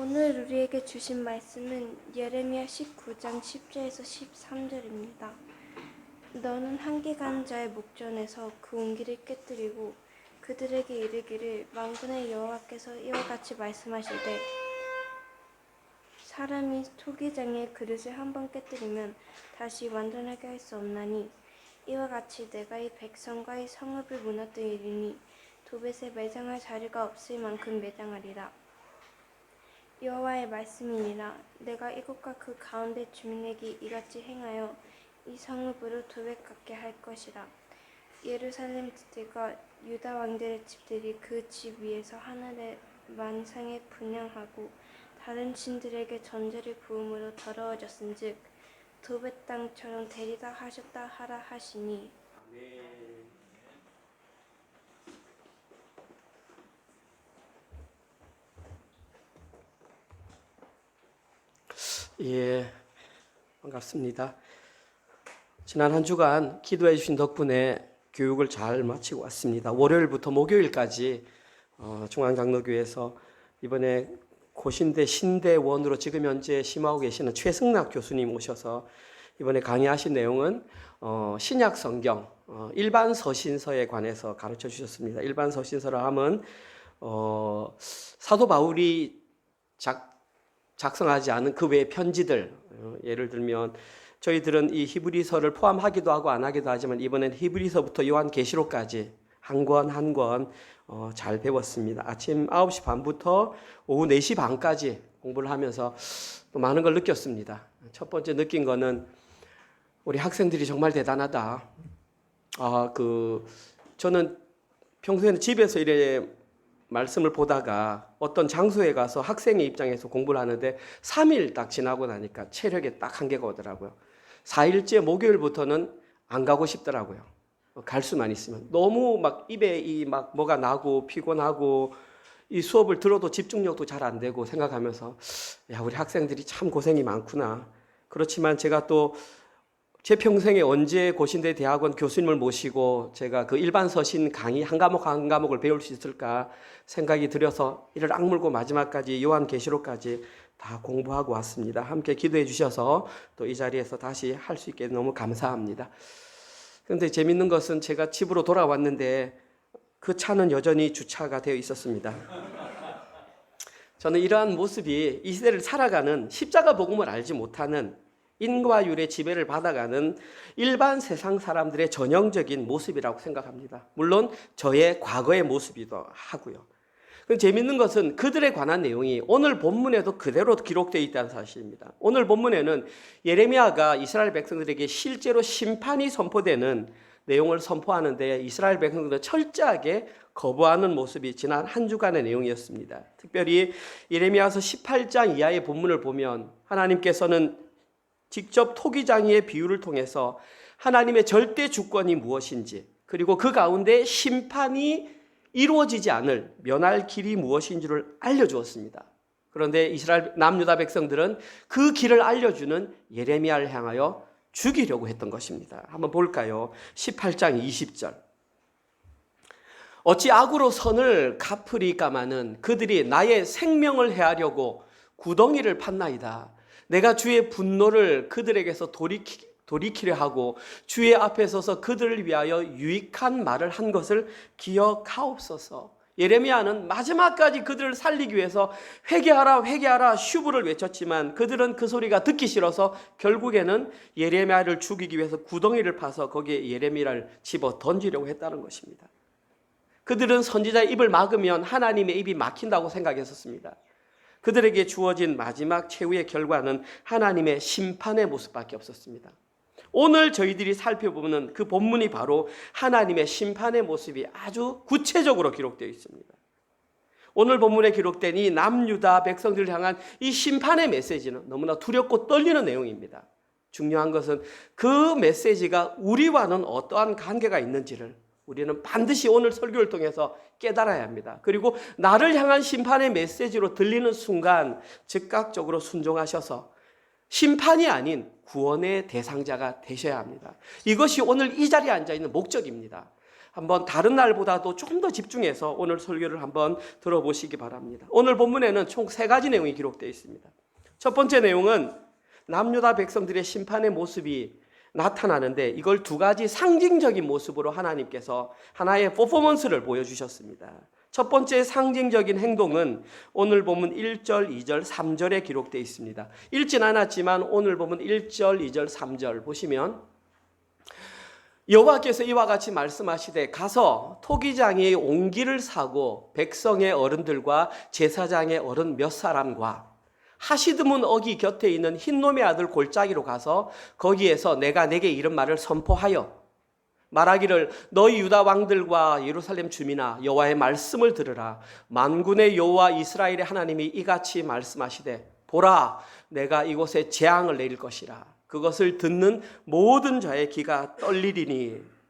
오늘 우리에게 주신 말씀은 예레미야 19장 10절에서 13절입니다. 너는 한계 가는 자의 목전에서 그 온기를 깨뜨리고 그들에게 이르기를 만군의 여호와께서 이와 같이 말씀하시되 사람이 토기장에 그릇을 한번 깨뜨리면 다시 완전하게 할 수 없나니 이와 같이 내가 이 백성과 이 성읍을 무너뜨리니 도벳에 매장할 자리가 없을 만큼 매장하리라. 여호와의 말씀이니라. 내가 이곳과 그 가운데 주민에게 이같이 행하여 이 성읍으로 도벳 같게 할 것이라. 예루살렘 집들과 유다 왕들의 집들이 그 집 위에서 하늘의 만상에 분향하고 다른 신들에게 전제를 부음으로 더러워졌은즉 도벳 땅처럼 되리다 하셨다 하라 하시니. 예, 반갑습니다. 지난 한 주간 기도해 주신 덕분에 교육을 잘 마치고 왔습니다. 월요일부터 목요일까지 중앙장로교회에서 이번에 고신대 신대원으로 지금 현재 심하고 계시는 최승락 교수님 오셔서 이번에 강의하신 내용은 신약 성경 일반 서신서에 관해서 가르쳐 주셨습니다. 일반 서신서라 하면 사도 바울이 작성하지 않은 그 외의 편지들, 예를 들면 저희들은 이 히브리서를 포함하기도 하고 안 하기도 하지만 이번엔 히브리서부터 요한계시록까지 한 권 한 권 잘 배웠습니다. 아침 9시 반부터 오후 4시 반까지 공부를 하면서 또 많은 걸 느꼈습니다. 첫 번째 느낀 거는 우리 학생들이 정말 대단하다. 저는 평소에는 집에서 이래 말씀을 보다가 어떤 장소에 가서 학생의 입장에서 공부를 하는데 3일 딱 지나고 나니까 체력에 딱 한계가 오더라고요. 4일째 목요일부터는 안 가고 싶더라고요. 갈 수만 있으면. 너무 막 입에 막 뭐가 나고 피곤하고 이 수업을 들어도 집중력도 잘 안 되고 생각하면서 야, 우리 학생들이 참 고생이 많구나. 그렇지만 제가 또 제 평생에 언제 고신대 대학원 교수님을 모시고 제가 그 일반 서신 강의 한 과목 한 과목을 배울 수 있을까 생각이 들어서 이를 악물고 마지막까지 요한계시록까지 다 공부하고 왔습니다. 함께 기도해 주셔서 또 이 자리에서 다시 할 수 있게 너무 감사합니다. 그런데 재밌는 것은 제가 집으로 돌아왔는데 그 차는 여전히 주차가 되어 있었습니다. 저는 이러한 모습이 이 시대를 살아가는 십자가 복음을 알지 못하는 인과율의 지배를 받아가는 일반 세상 사람들의 전형적인 모습이라고 생각합니다. 물론 저의 과거의 모습이기도 하고요. 재미있는 것은 그들에 관한 내용이 오늘 본문에도 그대로 기록되어 있다는 사실입니다. 오늘 본문에는 예레미야가 이스라엘 백성들에게 실제로 심판이 선포되는 내용을 선포하는데 이스라엘 백성들은 철저하게 거부하는 모습이 지난 한 주간의 내용이었습니다. 특별히 예레미야서 18장 이하의 본문을 보면 하나님께서는 직접 토기장이의 비유를 통해서 하나님의 절대 주권이 무엇인지 그리고 그 가운데 심판이 이루어지지 않을 면할 길이 무엇인지를 알려주었습니다. 그런데 이스라엘 남유다 백성들은 그 길을 알려주는 예레미야를 향하여 죽이려고 했던 것입니다. 한번 볼까요? 18장 20절. 어찌 악으로 선을 갚으리까마는 그들이 나의 생명을 해하려고 구덩이를 팠나이다. 내가 주의 분노를 그들에게서 돌이키려 하고 주의 앞에 서서 그들을 위하여 유익한 말을 한 것을 기억하옵소서. 예레미야는 마지막까지 그들을 살리기 위해서 회개하라 회개하라 슈브를 외쳤지만 그들은 그 소리가 듣기 싫어서 결국에는 예레미야를 죽이기 위해서 구덩이를 파서 거기에 예레미야를 집어 던지려고 했다는 것입니다. 그들은 선지자의 입을 막으면 하나님의 입이 막힌다고 생각했었습니다. 그들에게 주어진 마지막 최후의 결과는 하나님의 심판의 모습밖에 없었습니다. 오늘 저희들이 살펴보는 그 본문이 바로 하나님의 심판의 모습이 아주 구체적으로 기록되어 있습니다. 오늘 본문에 기록된 이 남유다 백성들을 향한 이 심판의 메시지는 너무나 두렵고 떨리는 내용입니다. 중요한 것은 그 메시지가 우리와는 어떠한 관계가 있는지를 우리는 반드시 오늘 설교를 통해서 깨달아야 합니다. 그리고 나를 향한 심판의 메시지로 들리는 순간 즉각적으로 순종하셔서 심판이 아닌 구원의 대상자가 되셔야 합니다. 이것이 오늘 이 자리에 앉아있는 목적입니다. 한번 다른 날보다도 조금 더 집중해서 오늘 설교를 한번 들어보시기 바랍니다. 오늘 본문에는 총 3가지 내용이 기록되어 있습니다. 첫 번째 내용은 남유다 백성들의 심판의 모습이 나타나는데 이걸 2가지 상징적인 모습으로 하나님께서 하나의 퍼포먼스를 보여주셨습니다. 첫 번째 상징적인 행동은 오늘 보면 1절, 2절, 3절에 기록되어 있습니다. 읽진 않았지만 오늘 보면 1절, 2절, 3절 보시면 여호와께서 이와 같이 말씀하시되 가서 토기장의 옹기를 사고 백성의 어른들과 제사장의 어른 몇 사람과 하시드문 어기 곁에 있는 흰놈의 아들 골짜기로 가서 거기에서 내가 내게 이런 말을 선포하여 말하기를 너희 유다 왕들과 예루살렘 주민아 여호와의 말씀을 들으라. 만군의 여호와 이스라엘의 하나님이 이같이 말씀하시되 보라 내가 이곳에 재앙을 내릴 것이라. 그것을 듣는 모든 자의 귀가 떨리리니.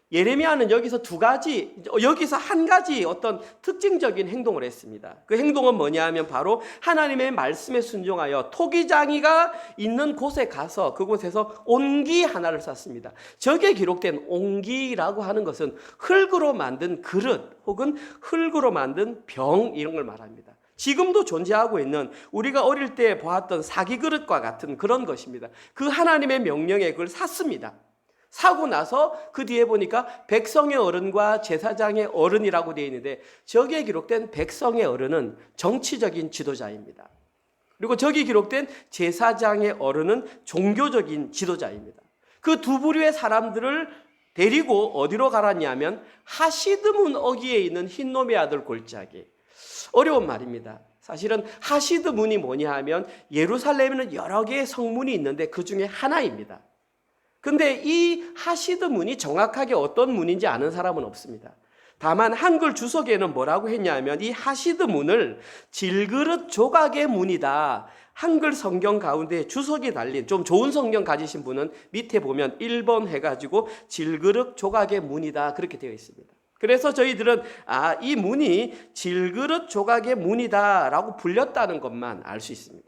예레미야는 여기서 한 가지 어떤 특징적인 행동을 했습니다. 그 행동은 뭐냐 하면 바로 하나님의 말씀에 순종하여 토기장이가 있는 곳에 가서 그곳에서 옹기 하나를 샀습니다. 저기에 기록된 옹기라고 하는 것은 흙으로 만든 그릇 혹은 흙으로 만든 병 이런 걸 말합니다. 지금도 존재하고 있는 우리가 어릴 때 보았던 사기 그릇과 같은 그런 것입니다. 그 하나님의 명령에 그걸 샀습니다. 사고 나서 그 뒤에 보니까 백성의 어른과 제사장의 어른이라고 되어 있는데 저기에 기록된 백성의 어른은 정치적인 지도자입니다. 그리고 저기 기록된 제사장의 어른은 종교적인 지도자입니다. 그 두 부류의 사람들을 데리고 어디로 가라냐면 하시드문 어기에 있는 흰놈의 아들 골짜기. 어려운 말입니다. 사실은 하시드문이 뭐냐 하면 예루살렘에는 여러 개의 성문이 있는데 그 중에 하나입니다. 근데 이 하시드문이 정확하게 어떤 문인지 아는 사람은 없습니다. 다만 한글 주석에는 뭐라고 했냐면 이 하시드문을 질그릇 조각의 문이다. 한글 성경 가운데 주석이 달린 좀 좋은 성경 가지신 분은 밑에 보면 1번 해가지고 질그릇 조각의 문이다 그렇게 되어 있습니다. 그래서 저희들은 이 문이 질그릇 조각의 문이다 라고 불렸다는 것만 알 수 있습니다.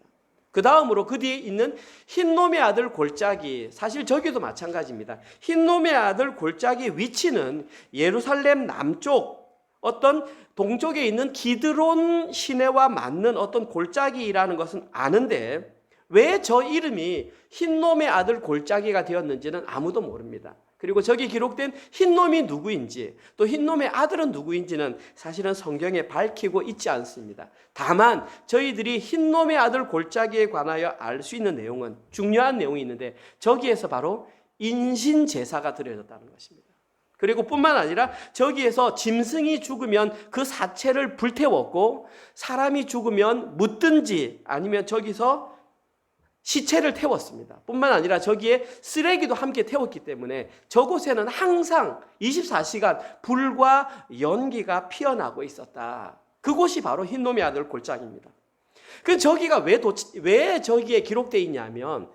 그 다음으로 그 뒤에 있는 흰놈의 아들 골짜기, 사실 저기도 마찬가지입니다. 흰놈의 아들 골짜기 위치는 예루살렘 남쪽 어떤 동쪽에 있는 기드론 시내와 맞는 어떤 골짜기라는 것은 아는데 왜 저 이름이 흰놈의 아들 골짜기가 되었는지는 아무도 모릅니다. 그리고 저기 기록된 흰놈이 누구인지 또 흰놈의 아들은 누구인지는 사실은 성경에 밝히고 있지 않습니다. 다만 저희들이 흰놈의 아들 골짜기에 관하여 알 수 있는 내용은 중요한 내용이 있는데 저기에서 바로 인신제사가 드려졌다는 것입니다. 그리고 뿐만 아니라 저기에서 짐승이 죽으면 그 사체를 불태웠고 사람이 죽으면 묻든지 아니면 저기서 시체를 태웠습니다. 뿐만 아니라 저기에 쓰레기도 함께 태웠기 때문에 저곳에는 항상 24시간 불과 연기가 피어나고 있었다. 그곳이 바로 흰놈의 아들 골짜기입니다. 그 저기가 왜 저기에 기록되어 있냐면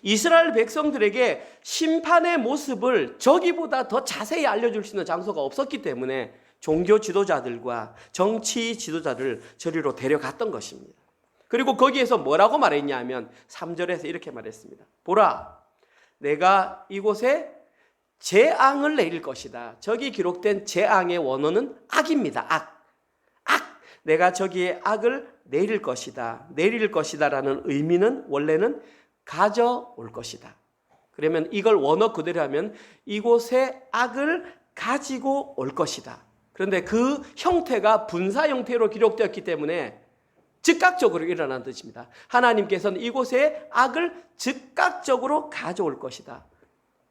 이스라엘 백성들에게 심판의 모습을 저기보다 더 자세히 알려줄 수 있는 장소가 없었기 때문에 종교 지도자들과 정치 지도자를 저리로 데려갔던 것입니다. 그리고 거기에서 뭐라고 말했냐면 3절에서 이렇게 말했습니다. 보라, 내가 이곳에 재앙을 내릴 것이다. 저기 기록된 재앙의 원어는 악입니다. 악. 내가 저기에 악을 내릴 것이다. 내릴 것이다라는 의미는 원래는 가져올 것이다. 그러면 이걸 원어 그대로 하면 이곳에 악을 가지고 올 것이다. 그런데 그 형태가 분사 형태로 기록되었기 때문에 즉각적으로 일어난 뜻입니다. 하나님께서는 이곳에 악을 즉각적으로 가져올 것이다.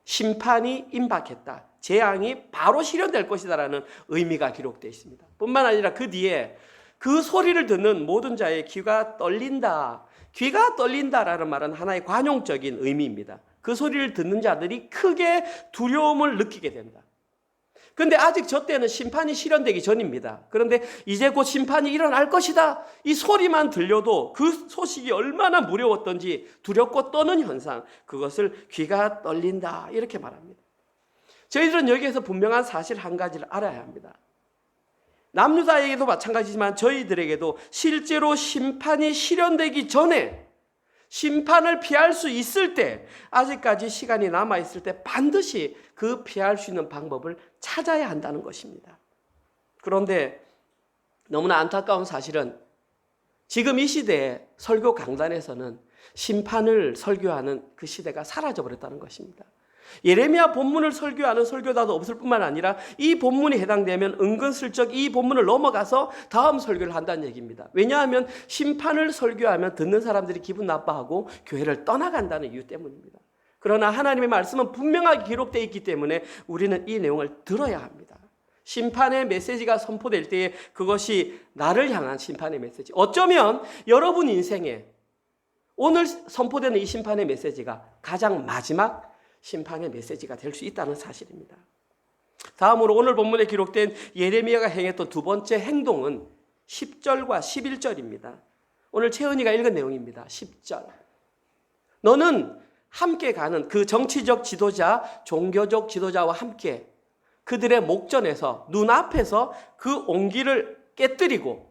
심판이 임박했다. 재앙이 바로 실현될 것이다라는 의미가 기록되어 있습니다. 뿐만 아니라 그 뒤에 그 소리를 듣는 모든 자의 귀가 떨린다. 귀가 떨린다라는 말은 하나의 관용적인 의미입니다. 그 소리를 듣는 자들이 크게 두려움을 느끼게 된다. 그런데 아직 저 때는 심판이 실현되기 전입니다. 그런데 이제 곧 심판이 일어날 것이다. 이 소리만 들려도 그 소식이 얼마나 무서웠던지 두렵고 떠는 현상, 그것을 귀가 떨린다 이렇게 말합니다. 저희들은 여기에서 분명한 사실 한 가지를 알아야 합니다. 남유다에게도 마찬가지지만 저희들에게도 실제로 심판이 실현되기 전에 심판을 피할 수 있을 때, 아직까지 시간이 남아있을 때 반드시 그 피할 수 있는 방법을 찾아야 한다는 것입니다. 그런데 너무나 안타까운 사실은 지금 이 시대에 설교 강단에서는 심판을 설교하는 그 시대가 사라져버렸다는 것입니다. 예레미야 본문을 설교하는 설교자도 없을 뿐만 아니라 이 본문이 해당되면 은근슬쩍 이 본문을 넘어가서 다음 설교를 한다는 얘기입니다. 왜냐하면 심판을 설교하면 듣는 사람들이 기분 나빠하고 교회를 떠나간다는 이유 때문입니다. 그러나 하나님의 말씀은 분명하게 기록되어 있기 때문에 우리는 이 내용을 들어야 합니다. 심판의 메시지가 선포될 때에 그것이 나를 향한 심판의 메시지. 어쩌면 여러분 인생에 오늘 선포되는 이 심판의 메시지가 가장 마지막 심판의 메시지가 될 수 있다는 사실입니다. 다음으로 오늘 본문에 기록된 예레미야가 행했던 두 번째 행동은 10절과 11절입니다. 오늘 채은이가 읽은 내용입니다. 10절. 너는 함께 가는 그 정치적 지도자, 종교적 지도자와 함께 그들의 목전에서 눈앞에서 그 온기를 깨뜨리고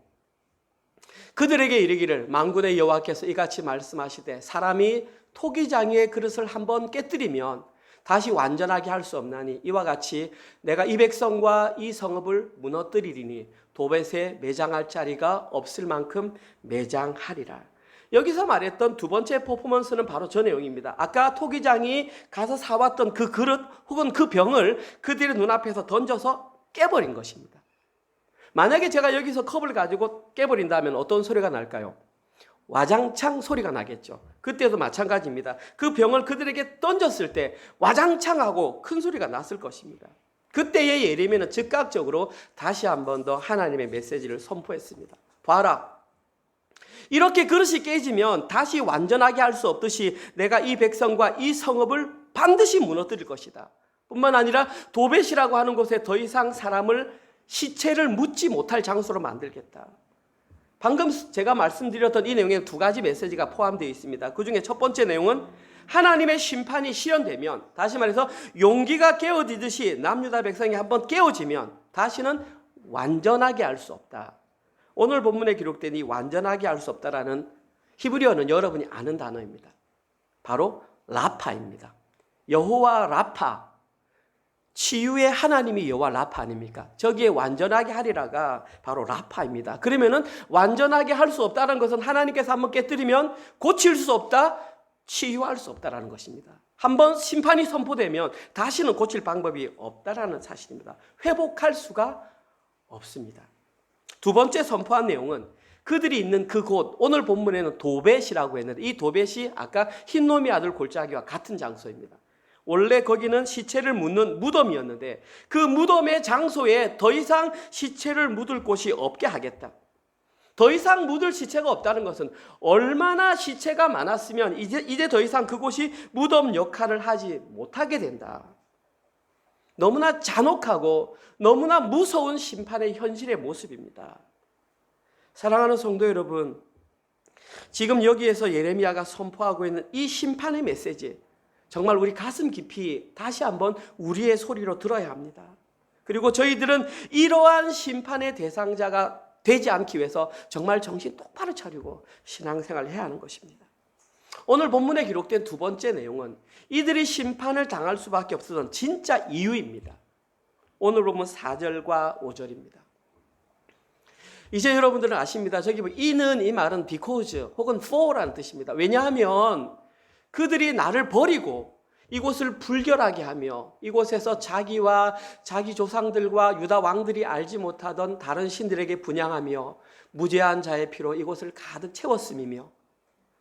그들에게 이르기를 만군의 여호와께서 이같이 말씀하시되 사람이 토기장이의 그릇을 한번 깨뜨리면 다시 완전하게 할 수 없나니 이와 같이 내가 이 백성과 이 성읍을 무너뜨리리니 도벳에 매장할 자리가 없을 만큼 매장하리라. 여기서 말했던 두 번째 퍼포먼스는 바로 저 내용입니다. 아까 토기장이 가서 사왔던 그 그릇 혹은 그 병을 그들의 눈앞에서 던져서 깨버린 것입니다. 만약에 제가 여기서 컵을 가지고 깨버린다면 어떤 소리가 날까요? 와장창 소리가 나겠죠. 그때도 마찬가지입니다. 그 병을 그들에게 던졌을 때 와장창하고 큰 소리가 났을 것입니다. 그때의 예레미야는 즉각적으로 다시 한 번 더 하나님의 메시지를 선포했습니다. 봐라. 이렇게 그릇이 깨지면 다시 완전하게 할 수 없듯이 내가 이 백성과 이 성읍을 반드시 무너뜨릴 것이다. 뿐만 아니라 도벳이라고 하는 곳에 더 이상 사람을 시체를 묻지 못할 장소로 만들겠다. 방금 제가 말씀드렸던 이 내용에 두 가지 메시지가 포함되어 있습니다. 그 중에 첫 번째 내용은 하나님의 심판이 실현되면, 다시 말해서 용기가 깨어지듯이 남유다 백성이 한번 깨어지면 다시는 완전하게 할 수 없다. 오늘 본문에 기록된 이 완전하게 할 수 없다라는 히브리어는 여러분이 아는 단어입니다. 바로 라파입니다. 여호와 라파, 치유의 하나님이 여호와 라파 아닙니까? 저기에 완전하게 하리라가 바로 라파입니다. 그러면은 완전하게 할 수 없다는 것은 하나님께서 한번 깨뜨리면 고칠 수 없다, 치유할 수 없다라는 것입니다. 한번 심판이 선포되면 다시는 고칠 방법이 없다라는 사실입니다. 회복할 수가 없습니다. 두 번째 선포한 내용은 그들이 있는 그곳, 오늘 본문에는 도벳이라고 했는데 이 도벳이 아까 흰놈의 아들 골짜기와 같은 장소입니다. 원래 거기는 시체를 묻는 무덤이었는데 그 무덤의 장소에 더 이상 시체를 묻을 곳이 없게 하겠다. 더 이상 묻을 시체가 없다는 것은 얼마나 시체가 많았으면 이제 더 이상 그곳이 무덤 역할을 하지 못하게 된다. 너무나 잔혹하고 너무나 무서운 심판의 현실의 모습입니다. 사랑하는 성도 여러분, 지금 여기에서 예레미야가 선포하고 있는 이 심판의 메시지, 정말 우리 가슴 깊이 다시 한번 우리의 소리로 들어야 합니다. 그리고 저희들은 이러한 심판의 대상자가 되지 않기 위해서 정말 정신 똑바로 차리고 신앙생활을 해야 하는 것입니다. 오늘 본문에 기록된 두 번째 내용은 이들이 심판을 당할 수밖에 없었던 진짜 이유입니다. 오늘 본문 4절과 5절입니다. 이제 여러분들은 아십니다. 저기 이는 이 말은 because 혹은 for라는 뜻입니다. 왜냐하면 그들이 나를 버리고 이곳을 불결하게 하며 이곳에서 자기와 자기 조상들과 유다 왕들이 알지 못하던 다른 신들에게 분향하며 무죄한 자의 피로 이곳을 가득 채웠음이며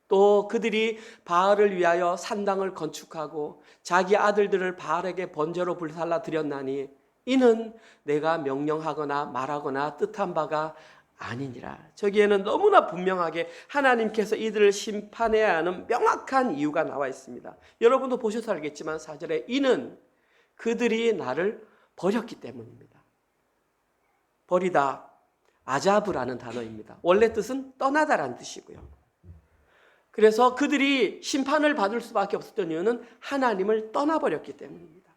또 그들이 바알을 위하여 산당을 건축하고 자기 아들들을 바알에게 번제로 불살라 드렸나니 이는 내가 명령하거나 말하거나 뜻한 바가 아니니라. 저기에는 너무나 분명하게 하나님께서 이들을 심판해야 하는 명확한 이유가 나와 있습니다. 여러분도 보셔서 알겠지만 4절에 이는 그들이 나를 버렸기 때문입니다. 버리다, 아자브라는 단어입니다. 원래 뜻은 떠나다라는 뜻이고요. 그래서 그들이 심판을 받을 수밖에 없었던 이유는 하나님을 떠나버렸기 때문입니다.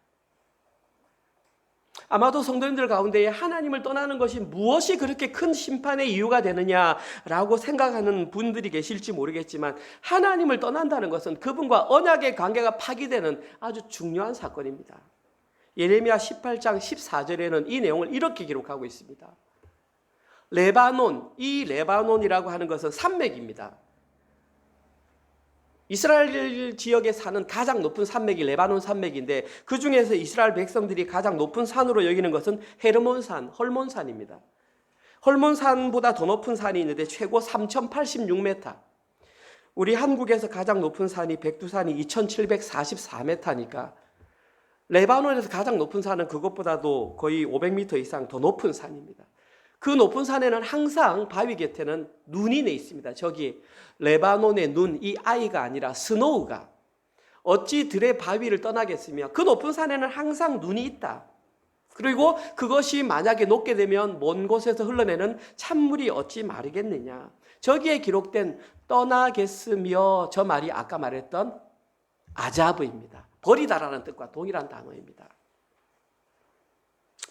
아마도 성도님들 가운데 하나님을 떠나는 것이 무엇이 그렇게 큰 심판의 이유가 되느냐라고 생각하는 분들이 계실지 모르겠지만, 하나님을 떠난다는 것은 그분과 언약의 관계가 파기되는 아주 중요한 사건입니다. 예레미야 18장 14절에는 이 내용을 이렇게 기록하고 있습니다. 레바논, 이 레바논이라고 하는 것은 산맥입니다. 이스라엘 지역에 사는 가장 높은 산맥이 레바논 산맥인데, 그 중에서 이스라엘 백성들이 가장 높은 산으로 여기는 것은 헤르몬산, 헐몬산입니다. 헐몬산보다 더 높은 산이 있는데 최고 3086m. 우리 한국에서 가장 높은 산이 백두산이 2744m니까 레바논에서 가장 높은 산은 그것보다도 거의 500m 이상 더 높은 산입니다. 그 높은 산에는 항상 바위 곁에는 눈이 내 있습니다. 저기 레바논의 눈, 이 아이가 아니라 스노우가 어찌 들의 바위를 떠나겠으며, 그 높은 산에는 항상 눈이 있다. 그리고 그것이 만약에 녹게 되면 먼 곳에서 흘러내는 찬물이 어찌 마르겠느냐. 저기에 기록된 떠나겠으며, 저 말이 아까 말했던 아자브입니다. 버리다라는 뜻과 동일한 단어입니다.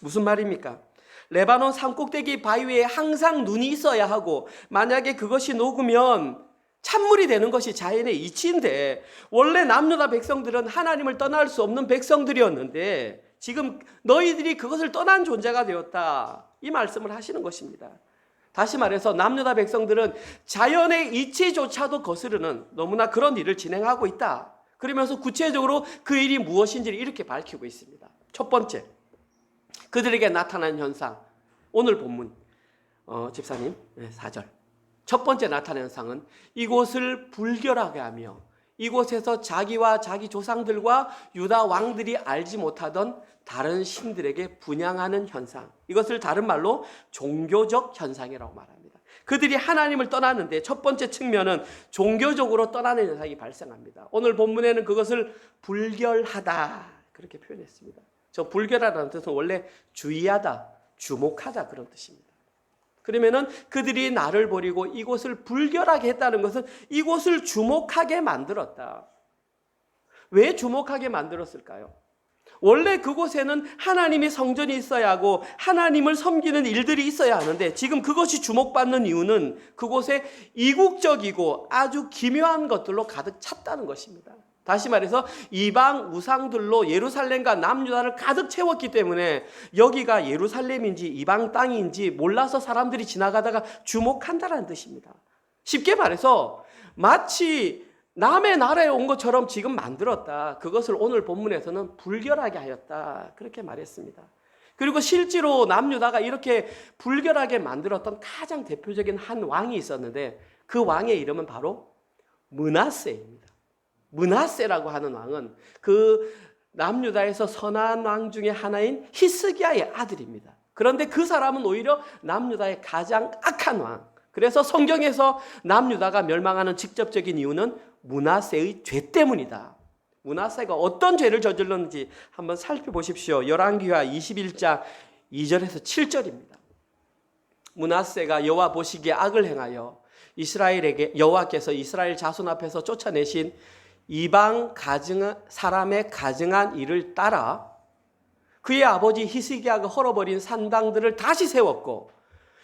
무슨 말입니까? 레바논 산꼭대기 바위에 항상 눈이 있어야 하고, 만약에 그것이 녹으면 찬물이 되는 것이 자연의 이치인데, 원래 남유다 백성들은 하나님을 떠날 수 없는 백성들이었는데 지금 너희들이 그것을 떠난 존재가 되었다, 이 말씀을 하시는 것입니다. 다시 말해서 남유다 백성들은 자연의 이치조차도 거스르는 너무나 그런 일을 진행하고 있다. 그러면서 구체적으로 그 일이 무엇인지를 이렇게 밝히고 있습니다. 첫 번째, 그들에게 나타난 현상. 오늘 본문 집사님 4절. 첫 번째 나타난 현상은 이곳을 불결하게 하며 이곳에서 자기와 자기 조상들과 유다 왕들이 알지 못하던 다른 신들에게 분향하는 현상. 이것을 다른 말로 종교적 현상이라고 말합니다. 그들이 하나님을 떠나는데 첫 번째 측면은 종교적으로 떠나는 현상이 발생합니다. 오늘 본문에는 그것을 불결하다 그렇게 표현했습니다. 저 불결하다는 뜻은 원래 주의하다, 주목하다 그런 뜻입니다. 그러면은 그들이 나를 버리고 이곳을 불결하게 했다는 것은 이곳을 주목하게 만들었다. 왜 주목하게 만들었을까요? 원래 그곳에는 하나님의 성전이 있어야 하고 하나님을 섬기는 일들이 있어야 하는데, 지금 그것이 주목받는 이유는 그곳에 이국적이고 아주 기묘한 것들로 가득 찼다는 것입니다. 다시 말해서 이방 우상들로 예루살렘과 남유다를 가득 채웠기 때문에 여기가 예루살렘인지 이방 땅인지 몰라서 사람들이 지나가다가 주목한다는 뜻입니다. 쉽게 말해서 마치 남의 나라에 온 것처럼 지금 만들었다. 그것을 오늘 본문에서는 불결하게 하였다. 그렇게 말했습니다. 그리고 실제로 남유다가 이렇게 불결하게 만들었던 가장 대표적인 한 왕이 있었는데, 그 왕의 이름은 바로 므낫세입니다. 므낫세라고 하는 왕은 그 남유다에서 선한 왕 중에 하나인 히스기야의 아들입니다. 그런데 그 사람은 오히려 남유다의 가장 악한 왕. 그래서 성경에서 남유다가 멸망하는 직접적인 이유는 므낫세의 죄 때문이다. 므낫세가 어떤 죄를 저질렀는지 한번 살펴보십시오. 열왕기하 21장 2절에서 7절입니다. 므낫세가 여호와 보시기에 악을 행하여 이스라엘에게 여호와께서 이스라엘 자손 앞에서 쫓아내신 이방 사람의 가증한 일을 따라 그의 아버지 히스기야가 헐어버린 산당들을 다시 세웠고,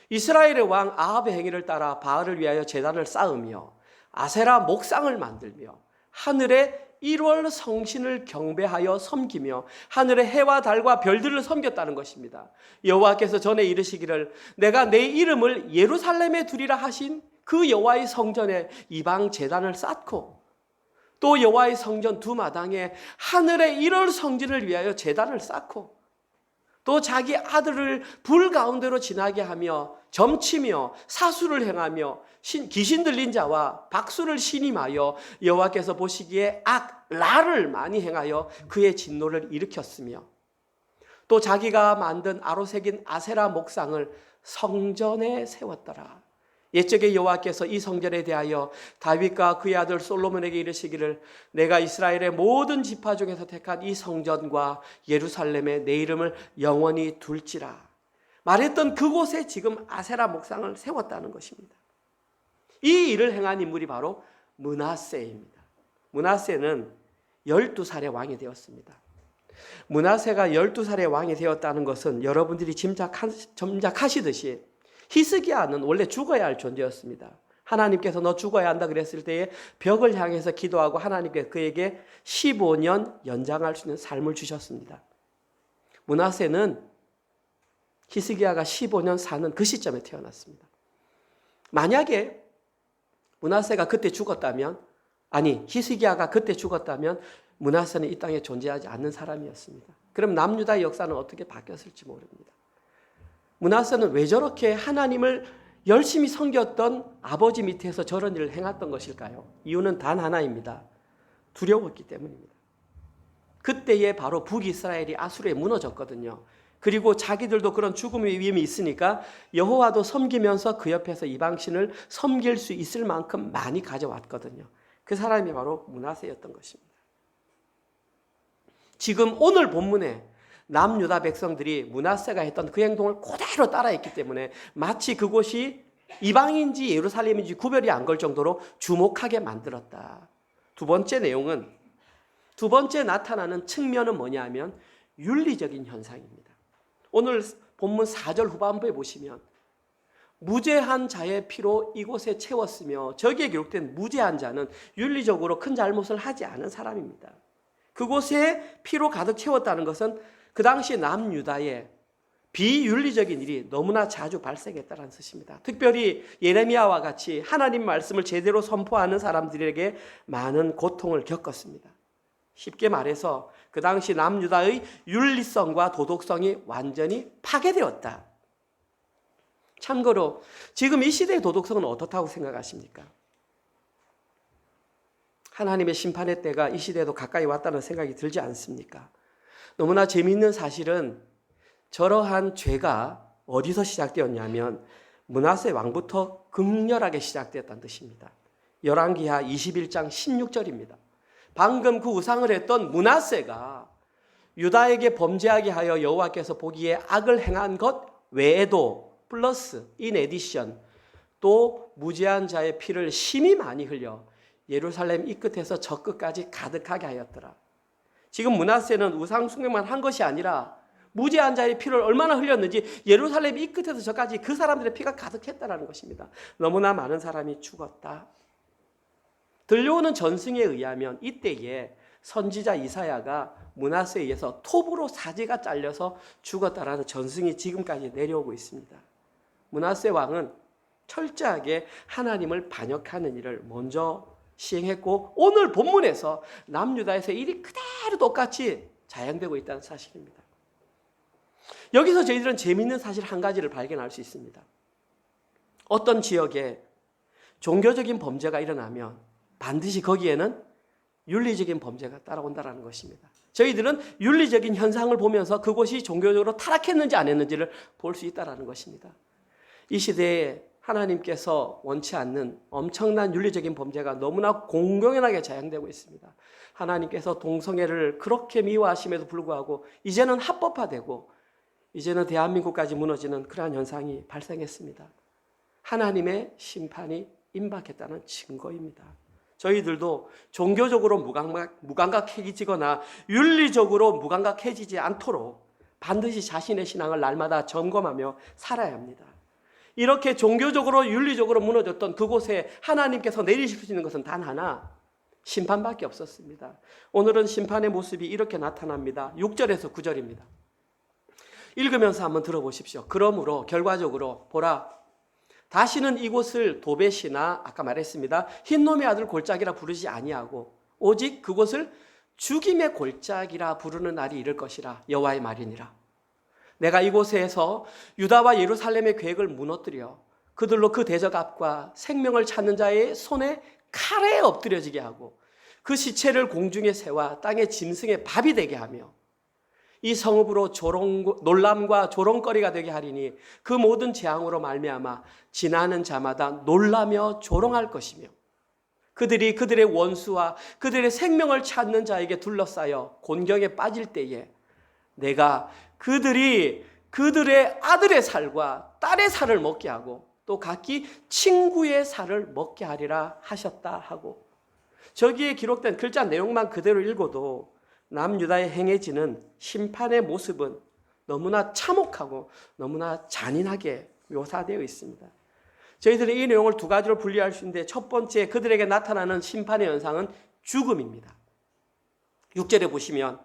이스라엘의 왕 아합의 행위를 따라 바알을 위하여 제단을 쌓으며 아세라 목상을 만들며 하늘의 1월 성신을 경배하여 섬기며 하늘의 해와 달과 별들을 섬겼다는 것입니다. 여호와께서 전에 이르시기를 내가 내 이름을 예루살렘에 두리라 하신 그 여호와의 성전에 이방 제단을 쌓고, 또 여호와의 성전 두 마당에 하늘의 1월 성진을 위하여 제단을 쌓고, 또 자기 아들을 불 가운데로 지나게 하며 점치며 사수를 행하며 귀신 들린 자와 박수를 신임하여 여호와께서 보시기에 악라를 많이 행하여 그의 진노를 일으켰으며, 또 자기가 만든 아로 새긴 아세라 목상을 성전에 세웠더라. 옛적에 여호와께서 이 성전에 대하여 다윗과 그의 아들 솔로몬에게 이르시기를 내가 이스라엘의 모든 지파 중에서 택한 이 성전과 예루살렘에 내 이름을 영원히 둘지라 말했던 그곳에 지금 아세라 목상을 세웠다는 것입니다. 이 일을 행한 인물이 바로 므낫세입니다. 므낫세는 12살의 왕이 되었습니다. 므낫세가 12살의 왕이 되었다는 것은 여러분들이 짐작하시듯이 히스기야는 원래 죽어야 할 존재였습니다. 하나님께서 너 죽어야 한다 그랬을 때에 벽을 향해서 기도하고 하나님께서 그에게 15년 연장할 수 있는 삶을 주셨습니다. 므낫세는 히스기야가 15년 사는 그 시점에 태어났습니다. 만약에 므낫세가 그때 죽었다면, 아니 히스기야가 그때 죽었다면 므낫세는 이 땅에 존재하지 않는 사람이었습니다. 그럼 남유다의 역사는 어떻게 바뀌었을지 모릅니다. 므낫세는 왜 저렇게 하나님을 열심히 섬겼던 아버지 밑에서 저런 일을 행했던 것일까요? 이유는 단 하나입니다. 두려웠기 때문입니다. 그때에 바로 북이스라엘이 아수르에 무너졌거든요. 그리고 자기들도 그런 죽음의 위험이 있으니까 여호와도 섬기면서 그 옆에서 이방신을 섬길 수 있을 만큼 많이 가져왔거든요. 그 사람이 바로 므낫세였던 것입니다. 지금 오늘 본문에 남유다 백성들이 므낫세가 했던 그 행동을 그대로 따라했기 때문에 마치 그곳이 이방인지 예루살렘인지 구별이 안 걸 정도로 주목하게 만들었다. 두 번째 내용은, 두 번째 나타나는 측면은 뭐냐 하면 윤리적인 현상입니다. 오늘 본문 4절 후반부에 보시면 무죄한 자의 피로 이곳에 채웠으며, 저기에 기록된 무죄한 자는 윤리적으로 큰 잘못을 하지 않은 사람입니다. 그곳에 피로 가득 채웠다는 것은 그 당시 남유다의 비윤리적인 일이 너무나 자주 발생했다는 뜻입니다. 특별히 예레미야와 같이 하나님 말씀을 제대로 선포하는 사람들에게 많은 고통을 겪었습니다. 쉽게 말해서 그 당시 남유다의 윤리성과 도덕성이 완전히 파괴되었다. 참고로 지금 이 시대의 도덕성은 어떻다고 생각하십니까? 하나님의 심판의 때가 이 시대에도 가까이 왔다는 생각이 들지 않습니까? 너무나 재미있는 사실은 저러한 죄가 어디서 시작되었냐면 므낫세 왕부터 극렬하게 시작되었다는 뜻입니다. 열왕기하 21장 16절입니다. 방금 그 우상을 했던 므낫세가 유다에게 범죄하게 하여 여호와께서 보기에 악을 행한 것 외에도 플러스 인 에디션 또 무죄한 자의 피를 심히 많이 흘려 예루살렘 이 끝에서 저 끝까지 가득하게 하였더라. 지금 므낫세는 우상 숭배만 한 것이 아니라 무죄한 자의 피를 얼마나 흘렸는지 예루살렘 이 끝에서 저까지 그 사람들의 피가 가득했다는 것입니다. 너무나 많은 사람이 죽었다. 들려오는 전승에 의하면 이때에 선지자 이사야가 므낫세에 의해서 톱으로 사지가 잘려서 죽었다라는 전승이 지금까지 내려오고 있습니다. 므낫세 왕은 철저하게 하나님을 반역하는 일을 먼저 시행했고 오늘 본문에서 남유다에서 일이 그대로 똑같이 자행되고 있다는 사실입니다. 여기서 저희들은 재미있는 사실 한 가지를 발견할 수 있습니다. 어떤 지역에 종교적인 범죄가 일어나면 반드시 거기에는 윤리적인 범죄가 따라온다는 것입니다. 저희들은 윤리적인 현상을 보면서 그곳이 종교적으로 타락했는지 안 했는지를 볼 수 있다는 것입니다. 이 시대에 하나님께서 원치 않는 엄청난 윤리적인 범죄가 너무나 공공연하게 자행되고 있습니다. 하나님께서 동성애를 그렇게 미워하심에도 불구하고 이제는 합법화되고 이제는 대한민국까지 무너지는 그러한 현상이 발생했습니다. 하나님의 심판이 임박했다는 증거입니다. 저희들도 종교적으로 무감각해지거나 윤리적으로 무감각해지지 않도록 반드시 자신의 신앙을 날마다 점검하며 살아야 합니다. 이렇게 종교적으로 윤리적으로 무너졌던 그곳에 하나님께서 내리실 수 있는 것은 단 하나, 심판밖에 없었습니다. 오늘은 심판의 모습이 이렇게 나타납니다. 6절에서 9절입니다. 읽으면서 한번 들어보십시오. 그러므로 결과적으로 보라, 다시는 이곳을 도벳이나 아까 말했습니다. 흰놈의 아들 골짜기라 부르지 아니하고 오직 그곳을 죽임의 골짜기라 부르는 날이 이를 것이라 여호와의 말이니라. 내가 이곳에서 유다와 예루살렘의 계획을 무너뜨려 그들로 그 대적 앞과 생명을 찾는 자의 손에 칼에 엎드려지게 하고 그 시체를 공중에 세워 땅의 짐승의 밥이 되게 하며 이 성읍으로 놀람과 조롱거리가 되게 하리니 그 모든 재앙으로 말미암아 지나는 자마다 놀라며 조롱할 것이며 그들이 그들의 원수와 그들의 생명을 찾는 자에게 둘러싸여 곤경에 빠질 때에 내가 그들이 그들의 아들의 살과 딸의 살을 먹게 하고 또 각기 친구의 살을 먹게 하리라 하셨다 하고, 저기에 기록된 글자 내용만 그대로 읽어도 남유다에 행해지는 심판의 모습은 너무나 참혹하고 너무나 잔인하게 묘사되어 있습니다. 저희들은 이 내용을 두 가지로 분리할 수 있는데, 첫 번째 그들에게 나타나는 심판의 현상은 죽음입니다. 6절에 보시면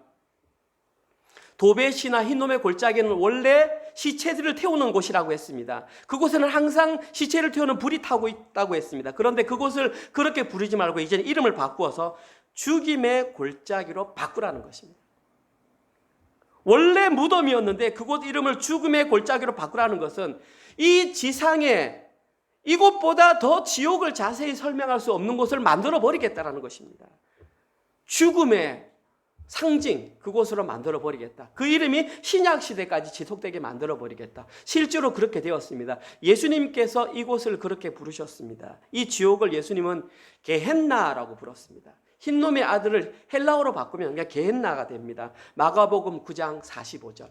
도벳이나 흰놈의 골짜기는 원래 시체들을 태우는 곳이라고 했습니다. 그곳에는 항상 시체를 태우는 불이 타고 있다고 했습니다. 그런데 그곳을 그렇게 부르지 말고 이제는 이름을 바꾸어서 죽임의 골짜기로 바꾸라는 것입니다. 원래 무덤이었는데 그곳 이름을 죽음의 골짜기로 바꾸라는 것은 이 지상에 이곳보다 더 지옥을 자세히 설명할 수 없는 곳을 만들어 버리겠다라는 것입니다. 죽음의 상징, 그곳으로 만들어 버리겠다. 그 이름이 신약 시대까지 지속되게 만들어 버리겠다. 실제로 그렇게 되었습니다. 예수님께서 이곳을 그렇게 부르셨습니다. 이 지옥을 예수님은 게헨나라고 불렀습니다. 흰놈의 아들을 헬라어로 바꾸면 그냥 게헨나가 됩니다. 마가복음 9장 45절.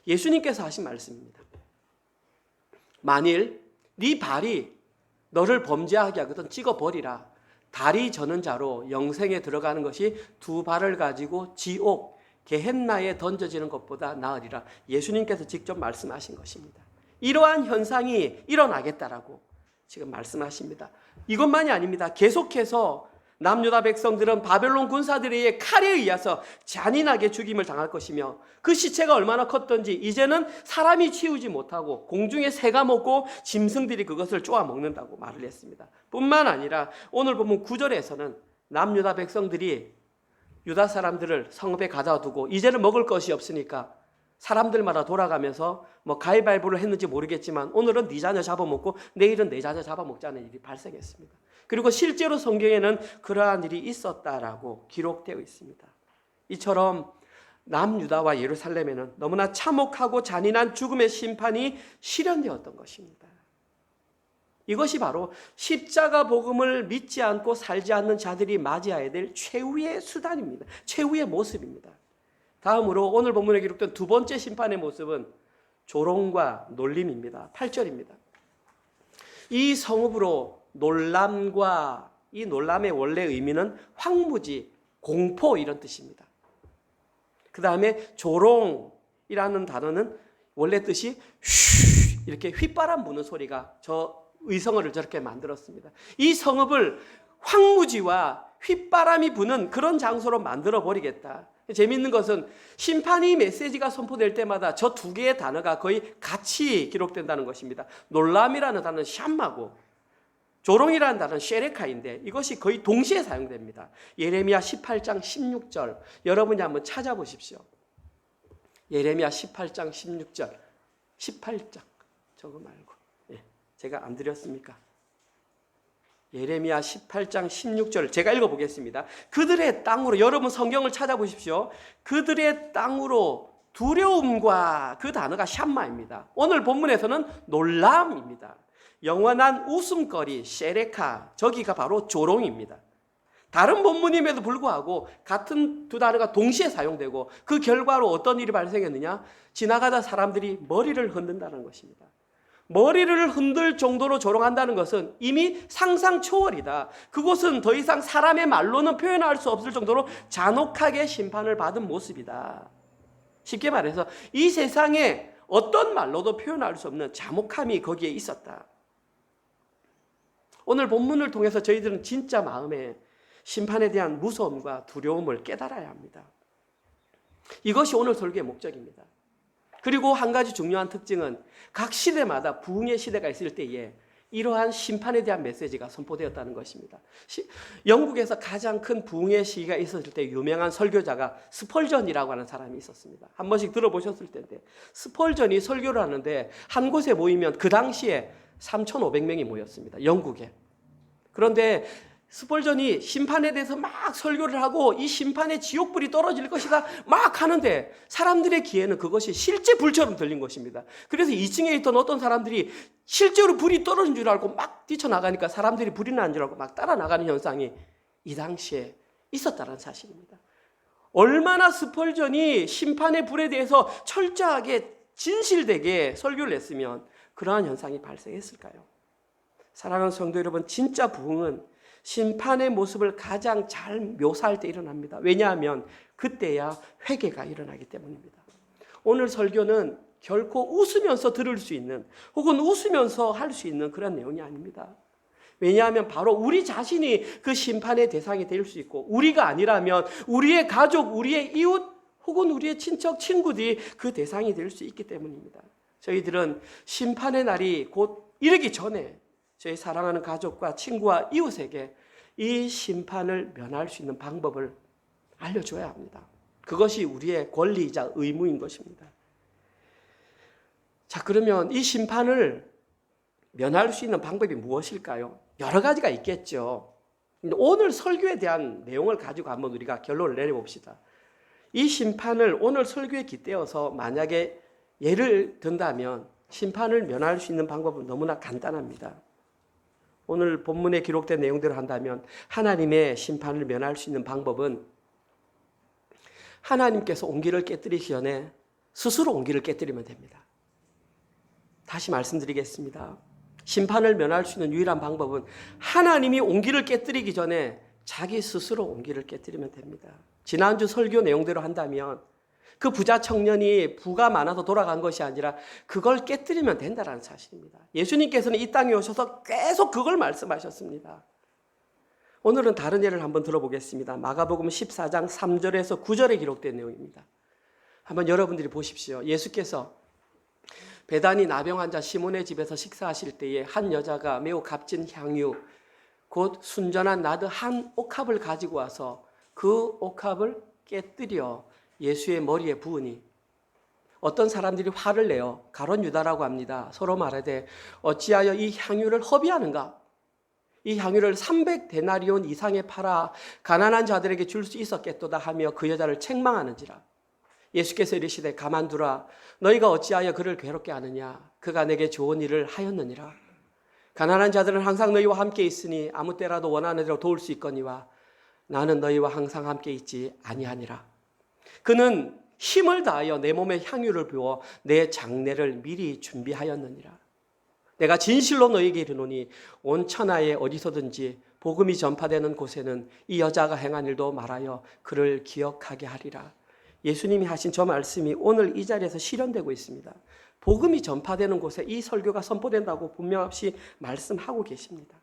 예수님께서 하신 말씀입니다. 만일 네 발이 너를 범죄하게 하거든 찍어버리라. 다리 저는 자로 영생에 들어가는 것이 두 발을 가지고 지옥, 게헨나에 던져지는 것보다 나으리라. 예수님께서 직접 말씀하신 것입니다. 이러한 현상이 일어나겠다라고 지금 말씀하십니다. 이것만이 아닙니다. 계속해서 남유다 백성들은 바벨론 군사들에 의해 칼에 의해서 잔인하게 죽임을 당할 것이며, 그 시체가 얼마나 컸던지 이제는 사람이 치우지 못하고 공중에 새가 먹고 짐승들이 그것을 쪼아 먹는다고 말을 했습니다. 뿐만 아니라 오늘 보면 9절에서는 남유다 백성들이 유다 사람들을 성읍에 가둬 두고 이제는 먹을 것이 없으니까 사람들마다 돌아가면서 뭐 가위바위보를 했는지 모르겠지만 오늘은 네 자녀 잡아먹고 내일은 내 자녀 잡아먹자는 일이 발생했습니다. 그리고 실제로 성경에는 그러한 일이 있었다라고 기록되어 있습니다. 이처럼 남유다와 예루살렘에는 너무나 참혹하고 잔인한 죽음의 심판이 실현되었던 것입니다. 이것이 바로 십자가 복음을 믿지 않고 살지 않는 자들이 맞이해야 될 최후의 수단입니다. 최후의 모습입니다. 다음으로 오늘 본문에 기록된 두 번째 심판의 모습은 조롱과 놀림입니다. 8절입니다. 이 성읍으로 놀람과, 이 놀람의 원래 의미는 황무지, 공포 이런 뜻입니다. 그 다음에 조롱이라는 단어는 원래 뜻이 휘 이렇게 휘바람 부는 소리가 저 의성어를 저렇게 만들었습니다. 이 성읍을 황무지와 휘바람이 부는 그런 장소로 만들어 버리겠다. 재미있는 것은 심판이 메시지가 선포될 때마다 저 두 개의 단어가 거의 같이 기록된다는 것입니다. 놀람이라는 단어는 샴마고 조롱이라는 단어는 쉐레카인데 이것이 거의 동시에 사용됩니다. 예레미야 18장 16절 여러분이 한번 찾아보십시오. 예레미야 18장 16절 18장 저거 말고 제가 안 드렸습니까? 예레미야 18장 16절 제가 읽어보겠습니다. 그들의 땅으로, 여러분 성경을 찾아보십시오. 그들의 땅으로 두려움과, 그 단어가 샴마입니다. 오늘 본문에서는 놀람입니다. 영원한 웃음거리 쉐레카, 저기가 바로 조롱입니다. 다른 본문임에도 불구하고 같은 두 단어가 동시에 사용되고 그 결과로 어떤 일이 발생했느냐? 지나가다 사람들이 머리를 흔든다는 것입니다. 머리를 흔들 정도로 조롱한다는 것은 이미 상상 초월이다. 그곳은 더 이상 사람의 말로는 표현할 수 없을 정도로 잔혹하게 심판을 받은 모습이다. 쉽게 말해서 이 세상에 어떤 말로도 표현할 수 없는 잔혹함이 거기에 있었다. 오늘 본문을 통해서 저희들은 진짜 마음에 심판에 대한 무서움과 두려움을 깨달아야 합니다. 이것이 오늘 설교의 목적입니다. 그리고 한 가지 중요한 특징은 각 시대마다 부흥의 시대가 있을 때에 이러한 심판에 대한 메시지가 선포되었다는 것입니다. 영국에서 가장 큰 부흥의 시기가 있었을 때 유명한 설교자가 스펄전이라고 하는 사람이 있었습니다. 한 번씩 들어보셨을 텐데, 스펄전이 설교를 하는데 한 곳에 모이면 그 당시에 3,500명이 모였습니다. 영국에. 그런데 스펄전이 심판에 대해서 막 설교를 하고 이 심판의 지옥불이 떨어질 것이다 막 하는데 사람들의 귀에는 그것이 실제 불처럼 들린 것입니다. 그래서 2층에 있던 어떤 사람들이 실제로 불이 떨어진 줄 알고 막 뛰쳐나가니까 사람들이 불이 난 줄 알고 막 따라 나가는 현상이 이 당시에 있었다는 사실입니다. 얼마나 스펄전이 심판의 불에 대해서 철저하게 진실되게 설교를 했으면 그러한 현상이 발생했을까요? 사랑하는 성도 여러분, 진짜 부흥은 심판의 모습을 가장 잘 묘사할 때 일어납니다. 왜냐하면 그때야 회개가 일어나기 때문입니다. 오늘 설교는 결코 웃으면서 들을 수 있는 혹은 웃으면서 할 수 있는 그런 내용이 아닙니다. 왜냐하면 바로 우리 자신이 그 심판의 대상이 될 수 있고, 우리가 아니라면 우리의 가족, 우리의 이웃 혹은 우리의 친척, 친구들이 그 대상이 될 수 있기 때문입니다. 저희들은 심판의 날이 곧 이르기 전에 저희 사랑하는 가족과 친구와 이웃에게 이 심판을 면할 수 있는 방법을 알려줘야 합니다. 그것이 우리의 권리이자 의무인 것입니다. 자, 그러면 이 심판을 면할 수 있는 방법이 무엇일까요? 여러 가지가 있겠죠. 오늘 설교에 대한 내용을 가지고 한번 우리가 결론을 내려봅시다. 이 심판을 오늘 설교에 깃대어서 만약에 예를 든다면 심판을 면할 수 있는 방법은 너무나 간단합니다. 오늘 본문에 기록된 내용대로 한다면 하나님의 심판을 면할 수 있는 방법은 하나님께서 온기를 깨뜨리기 전에 스스로 온기를 깨뜨리면 됩니다. 다시 말씀드리겠습니다. 심판을 면할 수 있는 유일한 방법은 하나님이 온기를 깨뜨리기 전에 자기 스스로 온기를 깨뜨리면 됩니다. 지난주 설교 내용대로 한다면 그 부자 청년이 부가 많아서 돌아간 것이 아니라 그걸 깨뜨리면 된다는 사실입니다. 예수님께서는 이 땅에 오셔서 계속 그걸 말씀하셨습니다. 오늘은 다른 예를 한번 들어보겠습니다. 마가복음 14장 3절에서 9절에 기록된 내용입니다. 한번 여러분들이 보십시오. 예수께서 베다니 나병 환자 시몬의 집에서 식사하실 때에 한 여자가 매우 값진 향유 곧 순전한 나드 한 옥합을 가지고 와서 그 옥합을 깨뜨려 예수의 머리에 부으니 어떤 사람들이 화를 내어 가룟 유다라고 합니다. 서로 말하되 어찌하여 이 향유를 허비하는가? 이 향유를 300데나리온 이상에 팔아 가난한 자들에게 줄 수 있었겠도다 하며 그 여자를 책망하는지라. 예수께서 이르시되 가만두라. 너희가 어찌하여 그를 괴롭게 하느냐? 그가 내게 좋은 일을 하였느니라. 가난한 자들은 항상 너희와 함께 있으니 아무 때라도 원하는 대로 도울 수 있거니와 나는 너희와 항상 함께 있지 아니하니라. 그는 힘을 다하여 내 몸에 향유를 부어 내 장례를 미리 준비하였느니라. 내가 진실로 너희에게 이르노니 온 천하에 어디서든지 복음이 전파되는 곳에는 이 여자가 행한 일도 말하여 그를 기억하게 하리라. 예수님이 하신 저 말씀이 오늘 이 자리에서 실현되고 있습니다. 복음이 전파되는 곳에 이 설교가 선포된다고 분명없이 말씀하고 계십니다.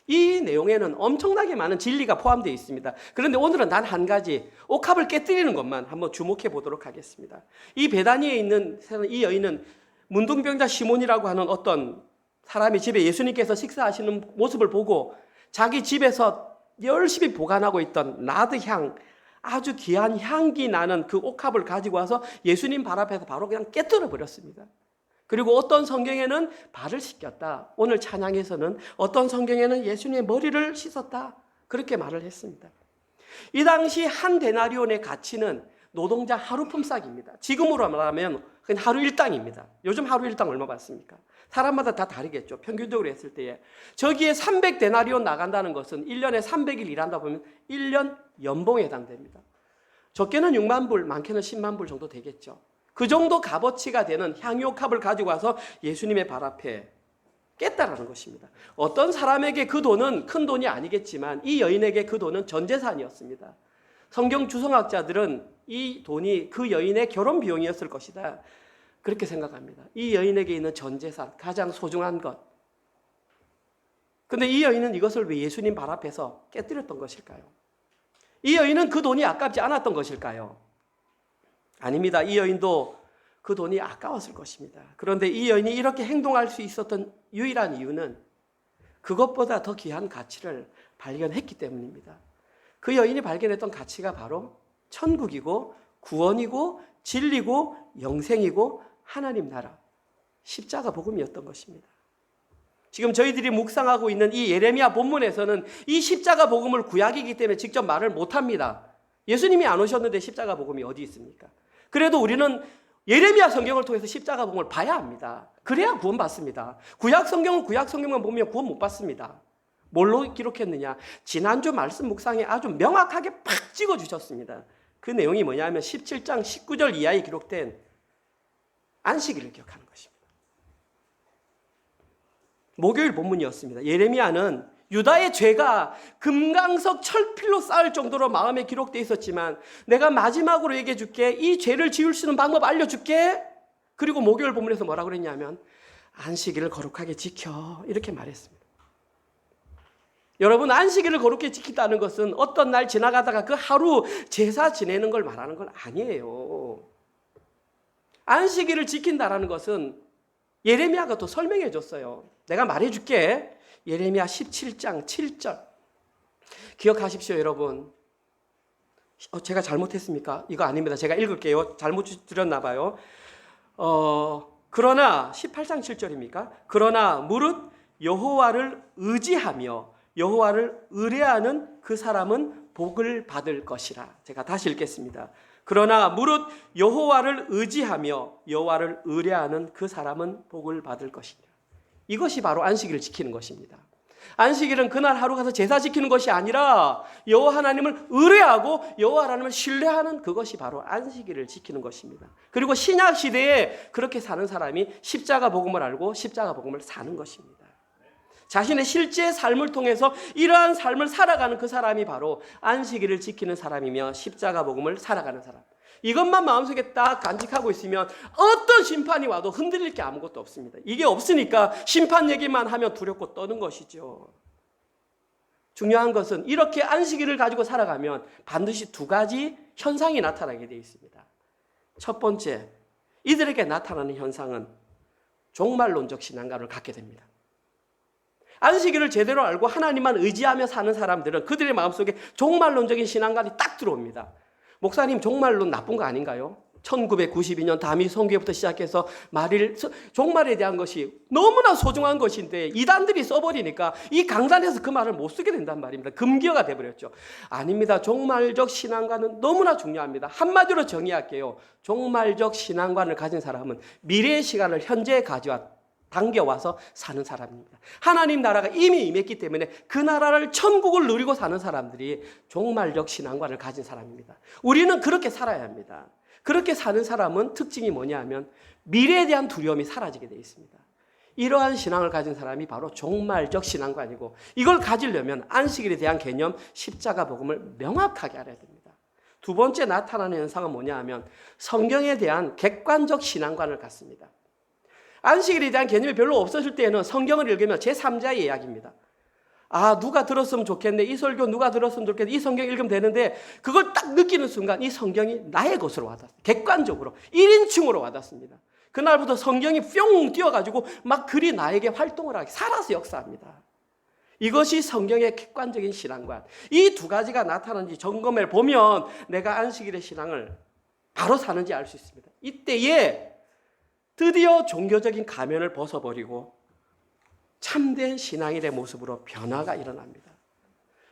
이 내용에는 엄청나게 많은 진리가 포함되어 있습니다. 그런데 오늘은 단 한 가지 옥합을 깨뜨리는 것만 한번 주목해 보도록 하겠습니다. 이 베다니에 있는 이 여인은 문둥병자 시몬이라고 하는 어떤 사람이 집에 예수님께서 식사하시는 모습을 보고 자기 집에서 열심히 보관하고 있던 나드향, 아주 귀한 향기 나는 그 옥합을 가지고 와서 예수님 발 앞에서 바로 그냥 깨뜨려 버렸습니다. 그리고 어떤 성경에는 발을 씻겼다. 오늘 찬양에서는 어떤 성경에는 예수님의 머리를 씻었다. 그렇게 말을 했습니다. 이 당시 한 데나리온의 가치는 노동자 하루 품삯입니다. 지금으로 말하면 그냥 하루 일당입니다. 요즘 하루 일당 얼마 받습니까? 사람마다 다 다르겠죠. 평균적으로 했을 때에. 저기에 300데나리온 나간다는 것은 1년에 300일 일한다 보면 1년 연봉에 해당됩니다. 적게는 6만 불, 많게는 10만 불 정도 되겠죠. 그 정도 값어치가 되는 향유옥합을 가지고 와서 예수님의 발 앞에 깼다라는 것입니다. 어떤 사람에게 그 돈은 큰 돈이 아니겠지만 이 여인에게 그 돈은 전 재산이었습니다. 성경 주성학자들은 이 돈이 그 여인의 결혼 비용이었을 것이다. 그렇게 생각합니다. 이 여인에게 있는 전 재산, 가장 소중한 것. 그런데 이 여인은 이것을 왜 예수님 발 앞에서 깨뜨렸던 것일까요? 이 여인은 그 돈이 아깝지 않았던 것일까요? 아닙니다. 이 여인도 그 돈이 아까웠을 것입니다. 그런데 이 여인이 이렇게 행동할 수 있었던 유일한 이유는 그것보다 더 귀한 가치를 발견했기 때문입니다. 그 여인이 발견했던 가치가 바로 천국이고 구원이고 진리고 영생이고 하나님 나라, 십자가 복음이었던 것입니다. 지금 저희들이 묵상하고 있는 이 예레미야 본문에서는 이 십자가 복음을 구약이기 때문에 직접 말을 못합니다. 예수님이 안 오셨는데 십자가 복음이 어디 있습니까? 그래도 우리는 예레미야 성경을 통해서 십자가 복음을 봐야 합니다. 그래야 구원받습니다. 구약 성경은 구약 성경만 보면 구원 못 받습니다. 뭘로 기록했느냐? 지난주 말씀 묵상에 아주 명확하게 팍 찍어주셨습니다. 그 내용이 뭐냐면 17장 19절 이하에 기록된 안식일을 기억하는 것입니다. 목요일 본문이었습니다. 예레미야는 유다의 죄가 금강석 철필로 쌓을 정도로 마음에 기록되어 있었지만 내가 마지막으로 얘기해 줄게. 이 죄를 지울 수 있는 방법 알려줄게. 그리고 목요일 본문에서 뭐라고 그랬냐면 안식일을 거룩하게 지켜 이렇게 말했습니다. 여러분, 안식일을 거룩히 지킨다는 것은 어떤 날 지나가다가 그 하루 제사 지내는 걸 말하는 건 아니에요. 안식일을 지킨다는 것은 예레미야가 또 설명해 줬어요. 내가 말해 줄게. 예레미야 17장 7절 기억하십시오, 여러분. 제가 잘못했습니까? 이거 아닙니다. 제가 읽을게요. 잘못 드렸나 봐요. 그러나 18장 7절입니까? 그러나 무릇 여호와를 의지하며 여호와를 의뢰하는 그 사람은 복을 받을 것이라. 제가 다시 읽겠습니다. 그러나 무릇 여호와를 의지하며 여호와를 의뢰하는 그 사람은 복을 받을 것이라. 이것이 바로 안식일을 지키는 것입니다. 안식일은 그날 하루 가서 제사 지키는 것이 아니라 여호와 하나님을 의뢰하고 여호와 하나님을 신뢰하는 그것이 바로 안식일을 지키는 것입니다. 그리고 신약 시대에 그렇게 사는 사람이 십자가 복음을 알고 십자가 복음을 사는 것입니다. 자신의 실제 삶을 통해서 이러한 삶을 살아가는 그 사람이 바로 안식일을 지키는 사람이며 십자가 복음을 살아가는 사람. 이것만 마음속에 딱 간직하고 있으면 어떤 심판이 와도 흔들릴 게 아무것도 없습니다. 이게 없으니까 심판 얘기만 하면 두렵고 떠는 것이죠. 중요한 것은 이렇게 안식일을 가지고 살아가면 반드시 두 가지 현상이 나타나게 되어 있습니다. 첫 번째, 이들에게 나타나는 현상은 종말론적 신앙관을 갖게 됩니다. 안식일을 제대로 알고 하나님만 의지하며 사는 사람들은 그들의 마음속에 종말론적인 신앙관이 딱 들어옵니다. 목사님, 종말론 나쁜 거 아닌가요? 1992년 다미 선교회부터 시작해서 종말에 대한 것이 너무나 소중한 것인데 이단들이 써버리니까 이 강단에서 그 말을 못 쓰게 된단 말입니다. 금기어가 돼버렸죠. 아닙니다. 종말적 신앙관은 너무나 중요합니다. 한마디로 정의할게요. 종말적 신앙관을 가진 사람은 미래의 시간을 현재에 당겨와서 사는 사람입니다. 하나님 나라가 이미 임했기 때문에 그 나라를 천국을 누리고 사는 사람들이 종말적 신앙관을 가진 사람입니다. 우리는 그렇게 살아야 합니다. 그렇게 사는 사람은 특징이 뭐냐 하면 미래에 대한 두려움이 사라지게 되어 있습니다. 이러한 신앙을 가진 사람이 바로 종말적 신앙관이고 이걸 가지려면 안식일에 대한 개념, 십자가 복음을 명확하게 알아야 됩니다. 두 번째 나타나는 현상은 뭐냐 하면 성경에 대한 객관적 신앙관을 갖습니다. 안식일에 대한 개념이 별로 없었을 때에는 성경을 읽으면 제3자의 이야기입니다. 아, 누가 들었으면 좋겠네. 이 설교 누가 들었으면 좋겠네. 이 성경 읽으면 되는데 그걸 딱 느끼는 순간 이 성경이 나의 것으로 와닿았어요. 객관적으로 1인칭으로 와닿습니다. 그날부터 성경이 뿅 뛰어가지고 막 글이 나에게 활동을 하게 살아서 역사합니다. 이것이 성경의 객관적인 신앙관. 이 두 가지가 나타나는지 점검해 보면 내가 안식일의 신앙을 바로 사는지 알 수 있습니다. 이때에 드디어 종교적인 가면을 벗어버리고 참된 신앙인의 모습으로 변화가 일어납니다.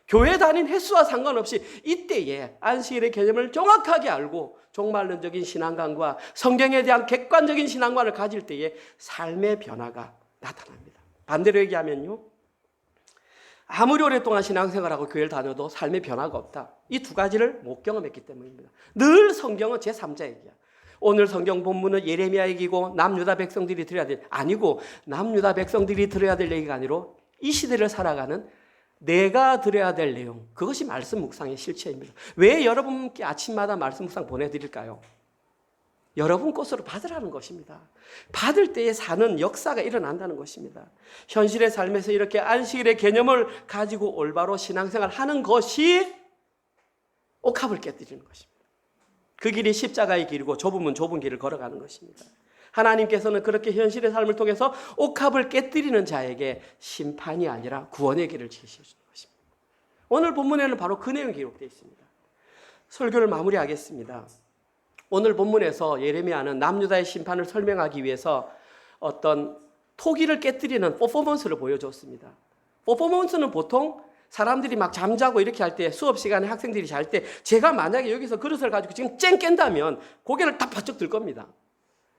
교회 다닌 횟수와 상관없이 이때에 안식일의 개념을 정확하게 알고 종말론적인 신앙관과 성경에 대한 객관적인 신앙관을 가질 때에 삶의 변화가 나타납니다. 반대로 얘기하면요, 아무리 오랫동안 신앙생활하고 교회를 다녀도 삶의 변화가 없다. 이 두 가지를 못 경험했기 때문입니다. 늘 성경은 제3자 얘기야. 오늘 성경 본문은 예레미야 얘기고 남유다 백성들이 들어야 될 아니고 남유다 백성들이 들어야 될 얘기가 아니라 이 시대를 살아가는 내가 들어야 될 내용, 그것이 말씀 묵상의 실체입니다. 왜 여러분께 아침마다 말씀 묵상 보내드릴까요? 여러분 것으로 받으라는 것입니다. 받을 때에 사는 역사가 일어난다는 것입니다. 현실의 삶에서 이렇게 안식일의 개념을 가지고 올바로 신앙생활 하는 것이 옥합을 깨뜨리는 것입니다. 그 길이 십자가의 길이고 좁으면 좁은 길을 걸어가는 것입니다. 하나님께서는 그렇게 현실의 삶을 통해서 옥합을 깨뜨리는 자에게 심판이 아니라 구원의 길을 지시는 것입니다. 오늘 본문에는 바로 그 내용이 기록되어 있습니다. 설교를 마무리하겠습니다. 오늘 본문에서 예레미야는 남유다의 심판을 설명하기 위해서 어떤 토기를 깨뜨리는 퍼포먼스를 보여줬습니다. 퍼포먼스는 보통 사람들이 막 잠자고 이렇게 할 때, 수업 시간에 학생들이 잘 때 제가 만약에 여기서 그릇을 가지고 지금 쨍 깬다면 고개를 딱 바짝 들 겁니다.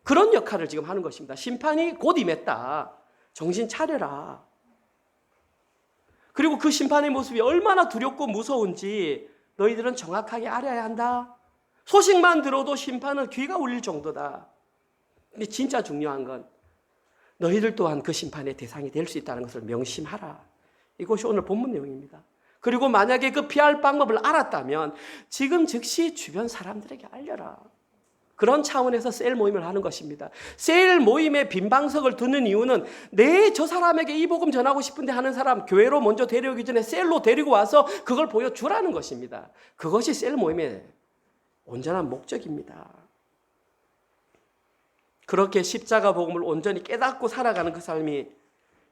그런 역할을 지금 하는 것입니다. 심판이 곧 임했다. 정신 차려라. 그리고 그 심판의 모습이 얼마나 두렵고 무서운지 너희들은 정확하게 알아야 한다. 소식만 들어도 심판은 귀가 울릴 정도다. 근데 진짜 중요한 건 너희들 또한 그 심판의 대상이 될 수 있다는 것을 명심하라. 이것이 오늘 본문 내용입니다. 그리고 만약에 그 피할 방법을 알았다면 지금 즉시 주변 사람들에게 알려라. 그런 차원에서 셀 모임을 하는 것입니다. 셀 모임에 빈방석을 두는 이유는 저 사람에게 이 복음 전하고 싶은데 하는 사람 교회로 먼저 데려오기 전에 셀로 데리고 와서 그걸 보여주라는 것입니다. 그것이 셀 모임의 온전한 목적입니다. 그렇게 십자가 복음을 온전히 깨닫고 살아가는 그 삶이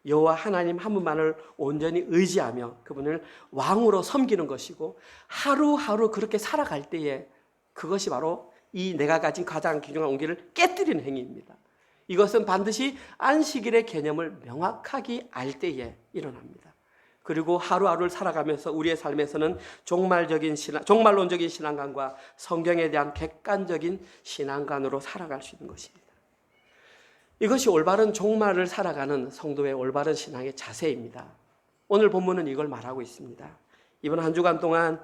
여호와 하나님 한 분만을 온전히 의지하며 그분을 왕으로 섬기는 것이고 하루하루 그렇게 살아갈 때에 그것이 바로 이 내가 가진 가장 귀중한 온기를 깨뜨리는 행위입니다. 이것은 반드시 안식일의 개념을 명확하게 알 때에 일어납니다. 그리고 하루하루를 살아가면서 우리의 삶에서는 종말론적인 신앙관과 성경에 대한 객관적인 신앙관으로 살아갈 수 있는 것입니다. 이것이 올바른 종말을 살아가는 성도의 올바른 신앙의 자세입니다. 오늘 본문은 이걸 말하고 있습니다. 이번 한 주간 동안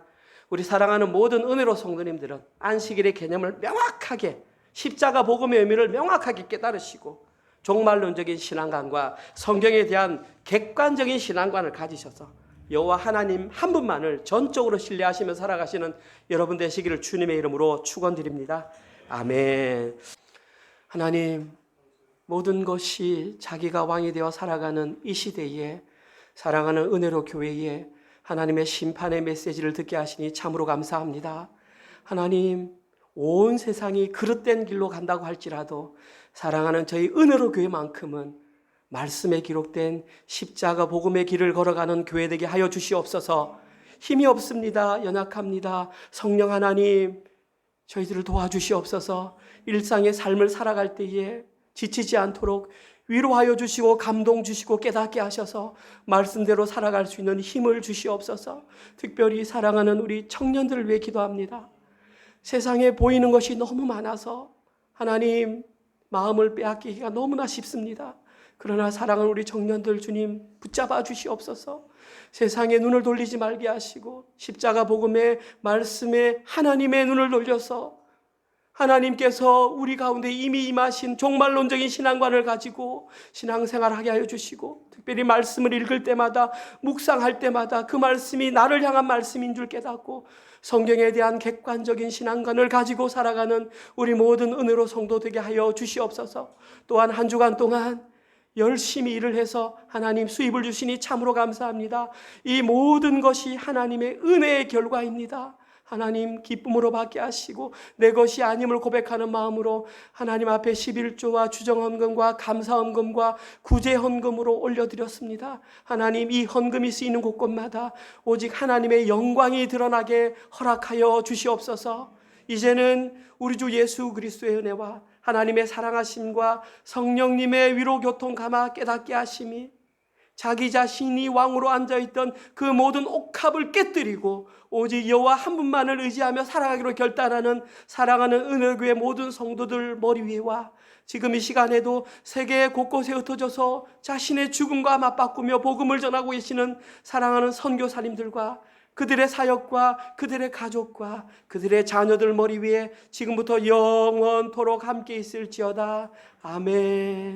우리 사랑하는 모든 은혜로 성도님들은 안식일의 개념을 명확하게 십자가 복음의 의미를 명확하게 깨달으시고 종말론적인 신앙관과 성경에 대한 객관적인 신앙관을 가지셔서 여호와 하나님 한 분만을 전적으로 신뢰하시며 살아가시는 여러분 되시기를 주님의 이름으로 축원드립니다. 아멘. 하나님, 모든 것이 자기가 왕이 되어 살아가는 이 시대에 사랑하는 은혜로 교회에 하나님의 심판의 메시지를 듣게 하시니 참으로 감사합니다. 하나님, 온 세상이 그릇된 길로 간다고 할지라도 사랑하는 저희 은혜로 교회만큼은 말씀에 기록된 십자가 복음의 길을 걸어가는 교회 되게 하여 주시옵소서. 힘이 없습니다. 연약합니다. 성령 하나님, 저희들을 도와주시옵소서. 일상의 삶을 살아갈 때에 지치지 않도록 위로하여 주시고 감동 주시고 깨닫게 하셔서 말씀대로 살아갈 수 있는 힘을 주시옵소서. 특별히 사랑하는 우리 청년들을 위해 기도합니다. 세상에 보이는 것이 너무 많아서 하나님 마음을 빼앗기기가 너무나 쉽습니다. 그러나 사랑하는 우리 청년들 주님 붙잡아 주시옵소서. 세상에 눈을 돌리지 말게 하시고 십자가 복음의 말씀에 하나님의 눈을 돌려서 하나님께서 우리 가운데 이미 임하신 종말론적인 신앙관을 가지고 신앙생활하게 하여 주시고 특별히 말씀을 읽을 때마다 묵상할 때마다 그 말씀이 나를 향한 말씀인 줄 깨닫고 성경에 대한 객관적인 신앙관을 가지고 살아가는 우리 모든 은혜로 성도 되게 하여 주시옵소서. 또한 한 주간 동안 열심히 일을 해서 하나님 수입을 주시니 참으로 감사합니다. 이 모든 것이 하나님의 은혜의 결과입니다. 하나님 기쁨으로 받게 하시고 내 것이 아님을 고백하는 마음으로 하나님 앞에 11조와 주정헌금과 감사헌금과 구제헌금으로 올려드렸습니다. 하나님 이 헌금이 쓰이는 곳곳마다 오직 하나님의 영광이 드러나게 허락하여 주시옵소서. 이제는 우리 주 예수 그리스도의 은혜와 하나님의 사랑하심과 성령님의 위로 교통 감화 깨닫게 하심이 자기 자신이 왕으로 앉아있던 그 모든 옥합을 깨뜨리고 오직 여호와 한 분만을 의지하며 살아가기로 결단하는 사랑하는 은혜교회 모든 성도들 머리 위에와 지금 이 시간에도 세계 곳곳에 흩어져서 자신의 죽음과 맞바꾸며 복음을 전하고 계시는 사랑하는 선교사님들과 그들의 사역과 그들의 가족과 그들의 자녀들 머리 위에 지금부터 영원토록 함께 있을지어다. 아멘.